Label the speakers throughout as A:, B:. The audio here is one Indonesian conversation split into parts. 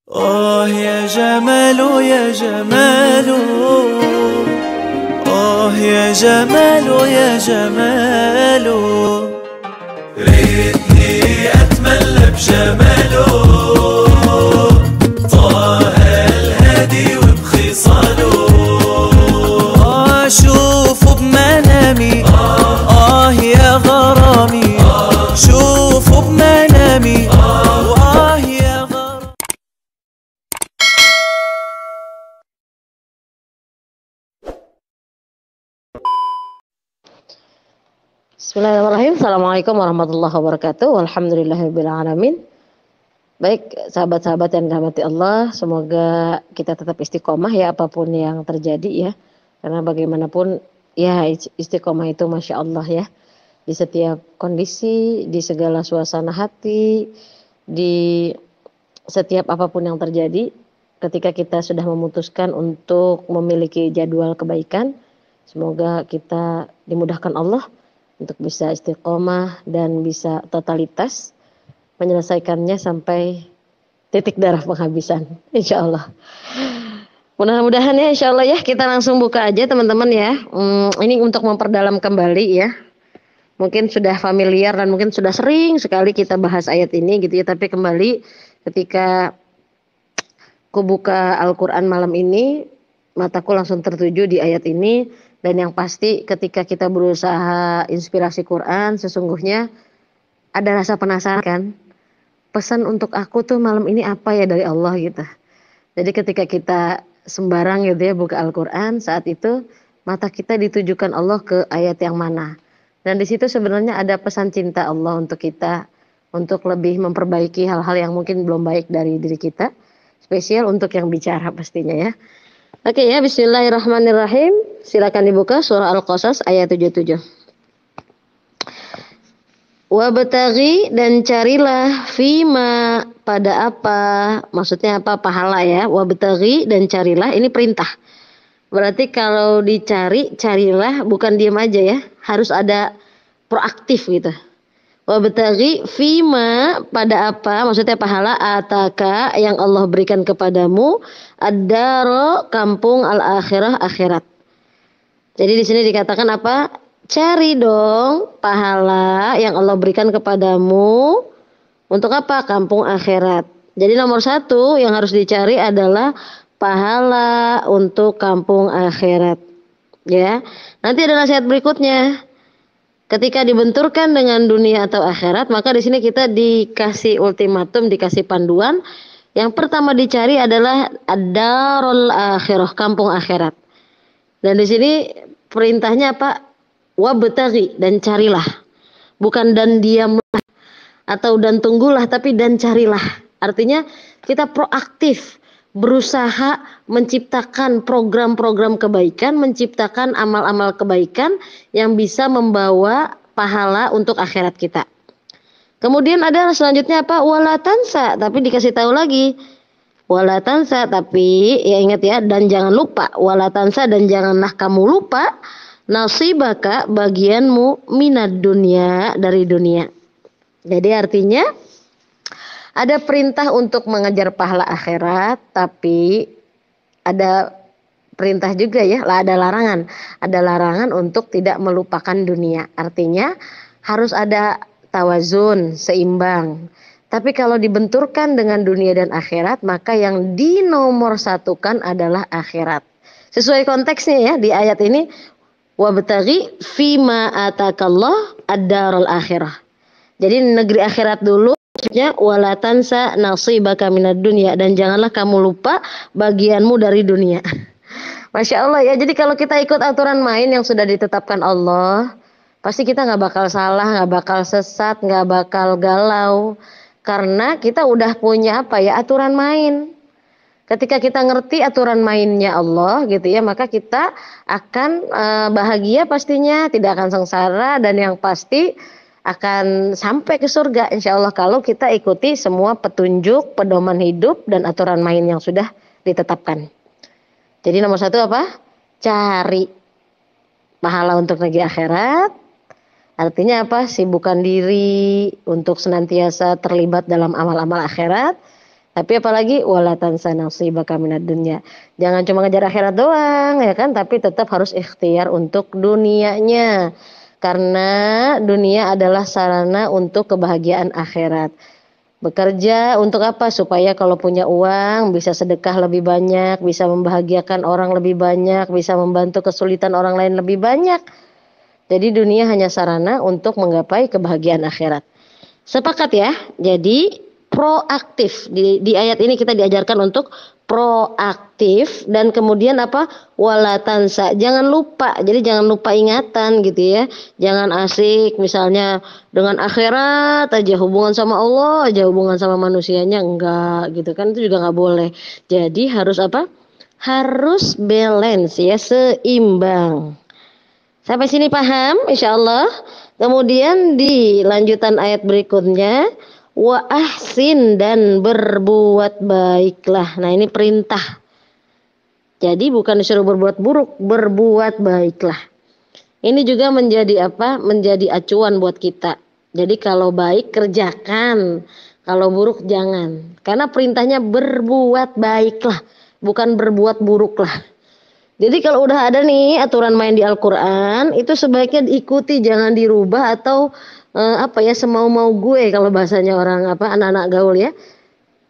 A: آه يا جمال يا جمال، آه يا جمال يا جمال، ريتني أتملى بجماله، طه الهادي وبخصاله، شوفوا بمنامي، يا غرامي، شوفوا بمنامي، يا غرامي.
B: Bismillahirrahmanirrahim. Assalamualaikum warahmatullahi wabarakatuh. Alhamdulillahirrahmanirrahim. Baik sahabat-sahabat yang dirahmati Allah, semoga kita tetap istiqomah ya apapun yang terjadi ya. Karena bagaimanapun ya istiqomah itu Masya Allah ya. Di setiap kondisi, di segala suasana hati, di setiap apapun yang terjadi, ketika kita sudah memutuskan untuk memiliki jadwal kebaikan, semoga kita dimudahkan Allah untuk bisa istiqomah dan bisa totalitas menyelesaikannya sampai titik darah penghabisan, insya Allah. Mudah-mudahan ya, insya Allah ya. Kita langsung buka aja teman-teman ya. Ini untuk memperdalam kembali ya. Mungkin sudah familiar dan mungkin sudah sering sekali kita bahas ayat ini gitu ya. Tapi kembali ketika aku buka Al-Quran malam ini, mataku langsung tertuju di ayat ini. Dan yang pasti ketika kita berusaha inspirasi Quran, sesungguhnya ada rasa penasaran kan. Pesan untuk aku tuh malam ini apa ya dari Allah gitu. Jadi ketika kita sembarang gitu ya buka Al-Quran, saat itu mata kita ditujukan Allah ke ayat yang mana. Dan di situ sebenarnya ada pesan cinta Allah untuk kita, untuk lebih memperbaiki hal-hal yang mungkin belum baik dari diri kita. Spesial untuk yang bicara pastinya ya. Oke ya, bismillahirrahmanirrahim. Silakan dibuka surah Al-Qasas ayat 77. Wabtaghi, dan carilah, fima, pada apa, maksudnya apa, pahala ya. Wabtaghi, dan carilah, ini perintah. Berarti kalau dicari, carilah, bukan diam aja ya. Harus ada proaktif gitu. Wabtaghi, fima, pada apa, maksudnya pahala, ataka, yang Allah berikan kepadamu, ad-daro, kampung, al-akhirah, akhirat. Jadi di sini dikatakan apa? Cari dong pahala yang Allah berikan kepadamu. Untuk apa? Kampung akhirat. Jadi nomor satu yang harus dicari adalah pahala untuk kampung akhirat. Ya. Nanti ada nasihat berikutnya. Ketika dibenturkan dengan dunia atau akhirat, maka di sini kita dikasih ultimatum, dikasih panduan. Yang pertama dicari adalah ad-darul akhirah, kampung akhirat. Dan di sini perintahnya apa? Wabtaghi, dan carilah. Bukan dan diamlah atau dan tunggulah, tapi dan carilah. Artinya kita proaktif berusaha menciptakan program-program kebaikan, menciptakan amal-amal kebaikan yang bisa membawa pahala untuk akhirat kita. Kemudian ada selanjutnya apa? Wala tansa, tapi dikasih tahu lagi. Wala tansa, tapi ya ingat ya, dan jangan lupa. Wala tansa, dan janganlah kamu lupa nasibaka, bagianmu, minad dunia, dari dunia. Jadi artinya ada perintah untuk mengejar pahala akhirat, tapi ada perintah juga ya, ada larangan. Ada larangan untuk tidak melupakan dunia. Artinya harus ada tawazun, seimbang. Tapi kalau dibenturkan dengan dunia dan akhirat, maka yang dinomorsatukan adalah akhirat. Sesuai konteksnya ya di ayat ini, wabtaghi fima atakallah ad-darul akhirah. Jadi negeri akhirat dulu, maksudnya wala tansa nasibaka minad dunya, dan janganlah kamu lupa bagianmu dari dunia. Masya Allah ya. Jadi kalau kita ikut aturan main yang sudah ditetapkan Allah, pasti kita nggak bakal salah, nggak bakal sesat, nggak bakal galau, karena kita udah punya apa ya, aturan main. Ketika kita ngerti aturan mainnya Allah gitu ya, maka kita akan bahagia pastinya, tidak akan sengsara, dan yang pasti akan sampai ke surga insya Allah kalau kita ikuti semua petunjuk, pedoman hidup, dan aturan main yang sudah ditetapkan. Jadi nomor satu apa? Cari pahala untuk negeri akhirat. Artinya apa? Sibukkan diri untuk senantiasa terlibat dalam amal-amal akhirat. Tapi apalagi wala tansa nasibaka minad dunya. Jangan cuma ngejar akhirat doang ya kan, tapi tetap harus ikhtiar untuk dunianya. Karena dunia adalah sarana untuk kebahagiaan akhirat. Bekerja untuk apa? Supaya kalau punya uang bisa sedekah lebih banyak, bisa membahagiakan orang lebih banyak, bisa membantu kesulitan orang lain lebih banyak. Jadi dunia hanya sarana untuk menggapai kebahagiaan akhirat. Sepakat ya? Jadi proaktif. Di ayat ini kita diajarkan untuk proaktif dan kemudian apa? Wala tansa. Jangan lupa. Jadi jangan lupa ingatan gitu ya. Jangan asik misalnya dengan akhirat aja, hubungan sama Allah aja, hubungan sama manusianya enggak gitu kan, itu juga enggak boleh. Jadi harus apa? Harus balance ya, seimbang. Sampai sini paham insyaallah. Kemudian di lanjutan ayat berikutnya, wa ahsin, dan berbuat baiklah. Nah, ini perintah. Jadi bukan disuruh berbuat buruk, berbuat baiklah. Ini juga menjadi apa? Menjadi acuan buat kita. Jadi kalau baik kerjakan, kalau buruk jangan. Karena perintahnya berbuat baiklah, bukan berbuat buruklah. Jadi kalau udah ada nih aturan main di Al-Quran, itu sebaiknya diikuti, jangan dirubah atau semau-mau gue kalau bahasanya orang anak-anak gaul ya.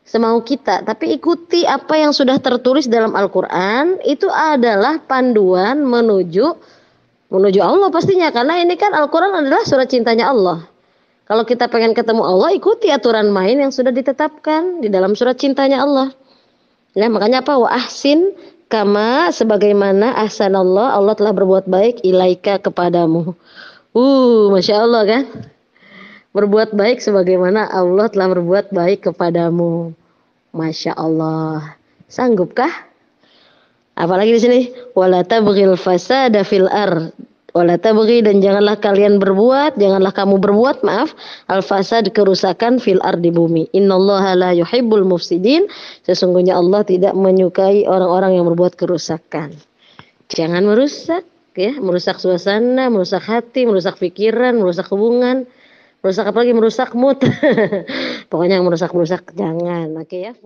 B: Semau kita, tapi ikuti apa yang sudah tertulis dalam Al-Quran, itu adalah panduan menuju Allah pastinya, karena ini kan Al-Quran adalah surat cintanya Allah. Kalau kita pengen ketemu Allah, ikuti aturan main yang sudah ditetapkan di dalam surat cintanya Allah. Nah, makanya apa? Wa ahsin kama, sebagaimana ahsanallah, Allah telah berbuat baik ilaika, kepadamu. Masya Allah kan? Berbuat baik sebagaimana Allah telah berbuat baik kepadamu. Masya Allah. Sanggupkah? Apalagi di sini, wala tabghil fasada fil ard. Wala tabghi, dan janganlah kalian berbuat, janganlah kamu berbuat, al fasad, kerusakan, fil ard, di bumi. Innallaha la yuhibbul mufsidin. Sesungguhnya Allah tidak menyukai orang-orang yang berbuat kerusakan. Jangan merusak ya, merusak suasana, merusak hati, merusak pikiran, merusak hubungan, merusak apalagi merusak mood. Pokoknya yang merusak jangan. Oke ya.